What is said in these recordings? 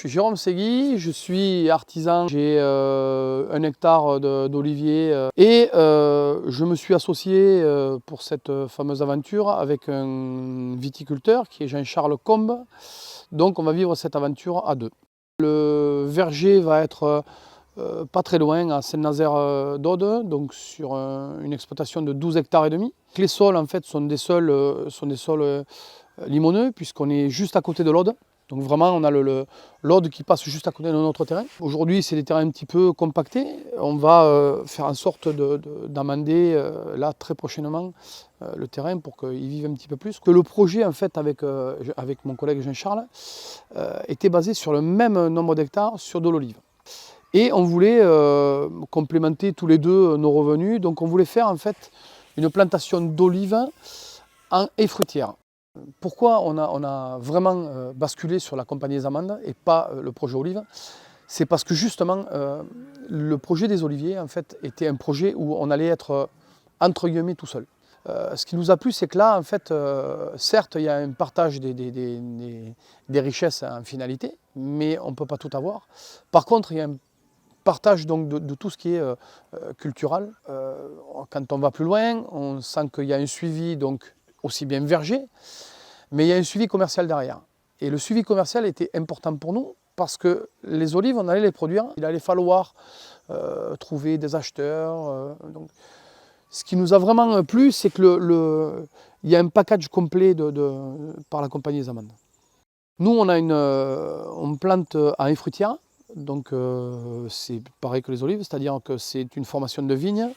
Je suis Jérôme Segui, je suis artisan, j'ai 1 hectare d'oliviers et je me suis associé pour cette fameuse aventure avec un viticulteur qui est Jean-Charles Combe. Donc on va vivre cette aventure à deux. Le verger va être pas très loin, à Saint-Nazaire-d'Aude, donc sur une exploitation de 12 hectares et demi. Les sols en fait sont des sols limoneux puisqu'on est juste à côté de l'Aude. Donc vraiment, on a l'Aude qui passe juste à côté de notre terrain. Aujourd'hui, c'est des terrains un petit peu compactés. On va faire en sorte d'amender là très prochainement le terrain pour qu'ils vivent un petit peu plus. Que le projet, en fait, avec mon collègue Jean-Charles, était basé sur le même nombre d'hectares sur de l'olive. Et on voulait complémenter tous les deux nos revenus. Donc on voulait faire en fait une plantation d'olives en haies fruitières. Pourquoi on a vraiment basculé sur la compagnie des amandes et pas le projet olive? C'est parce que justement le projet des oliviers en fait était un projet où on allait être entre guillemets tout seul. Ce qui nous a plu, c'est que là en fait certes il y a un partage des richesses en finalité, mais on ne peut pas tout avoir. Par contre il y a un partage donc de tout ce qui est culturel. Quand on va plus loin, on sent qu'il y a un suivi donc aussi bien verger, mais il y a un suivi commercial derrière. Et le suivi commercial était important pour nous parce que les olives, on allait les produire. Il allait falloir trouver des acheteurs. Donc, ce qui nous a vraiment plu, c'est que il y a un package complet par la compagnie des amandes. Nous, on plante en haies fruitières. Donc c'est pareil que les olives, c'est-à-dire que c'est une formation de vigne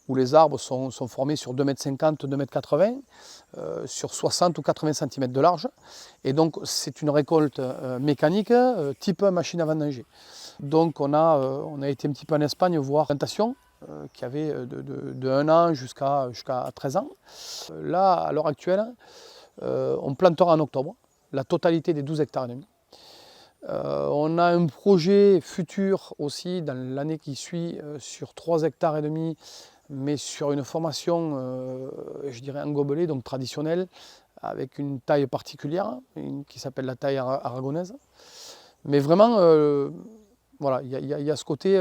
où les arbres sont formés sur 2,50 m, 2,80 m, sur 60 ou 80 cm de large. Et donc c'est une récolte mécanique, type machine à vendanger. Donc on a été un petit peu en Espagne voir une plantation qui avait de 1 an jusqu'à 13 ans. Là, à l'heure actuelle, on plantera en octobre la totalité des 12 hectares et demi. On a un projet futur aussi dans l'année qui suit sur 3 hectares et demi, mais sur une formation, je dirais en gobelet, donc traditionnelle, avec une taille particulière, qui s'appelle la taille aragonaise. Mais vraiment, voilà, il y a ce côté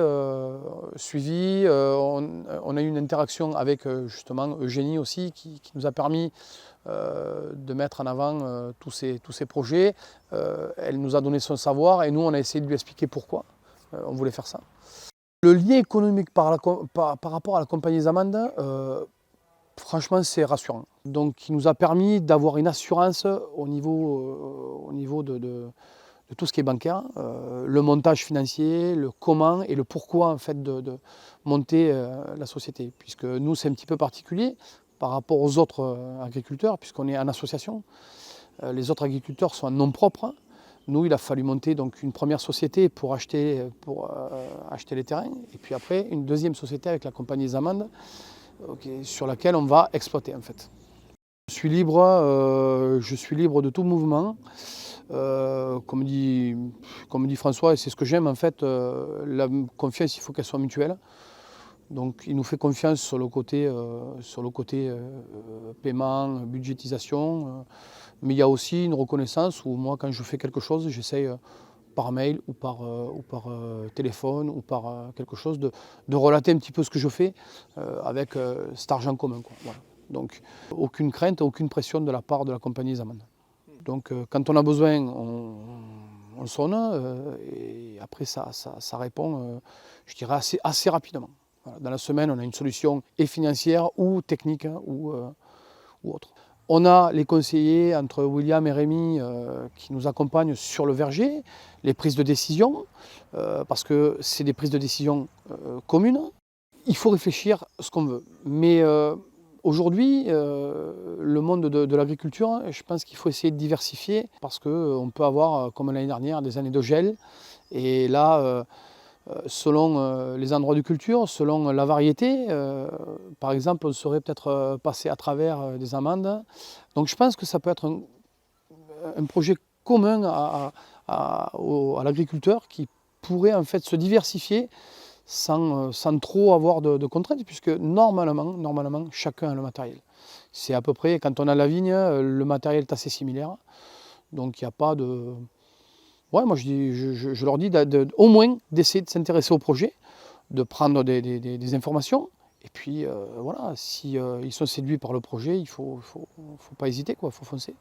suivi. On a eu une interaction avec justement Eugénie aussi, qui nous a permis de mettre en avant tous ces projets. Elle nous a donné son savoir et nous, on a essayé de lui expliquer pourquoi on voulait faire ça. Le lien économique par rapport à la compagnie des amandes, franchement, c'est rassurant. Donc, il nous a permis d'avoir une assurance au niveau de tout ce qui est bancaire, le montage financier, le comment et le pourquoi en fait, de monter la société. Puisque nous, c'est un petit peu particulier par rapport aux autres agriculteurs, puisqu'on est en association. Les autres agriculteurs sont en nom propre. Nous, il a fallu monter donc une première société pour acheter les terrains, et puis après une deuxième société avec la compagnie des amandes, sur laquelle on va exploiter en fait. Je suis libre de tout mouvement. Comme dit François, et c'est ce que j'aime en fait, la confiance, il faut qu'elle soit mutuelle. Donc il nous fait confiance sur le côté paiement, budgétisation, mais il y a aussi une reconnaissance où moi quand je fais quelque chose, j'essaye par mail ou par téléphone ou par quelque chose de relater un petit peu ce que je fais avec cet argent commun, quoi. Voilà. Donc aucune crainte, aucune pression de la part de la compagnie des amandes. Donc quand on a besoin, on sonne et après ça répond, je dirais, assez rapidement. Voilà. Dans la semaine, on a une solution et financière ou technique ou autre. On a les conseillers entre William et Rémi qui nous accompagnent sur le verger, les prises de décision, parce que c'est des prises de décision communes. Il faut réfléchir ce qu'on veut. Mais aujourd'hui, le monde de l'agriculture, je pense qu'il faut essayer de diversifier parce qu'on peut avoir, comme l'année dernière, des années de gel. Et là, selon les endroits de culture, selon la variété, par exemple, on serait peut-être passé à travers des amandes. Donc je pense que ça peut être un projet commun à l'agriculteur qui pourrait en fait se diversifier sans trop avoir de contraintes, puisque normalement, chacun a le matériel. C'est à peu près, quand on a la vigne, le matériel est assez similaire, donc il n'y a pas de... Ouais, moi je leur dis au moins d'essayer de s'intéresser au projet, de prendre des informations. Et puis voilà, si ils sont séduits par le projet, faut pas hésiter, quoi, faut foncer.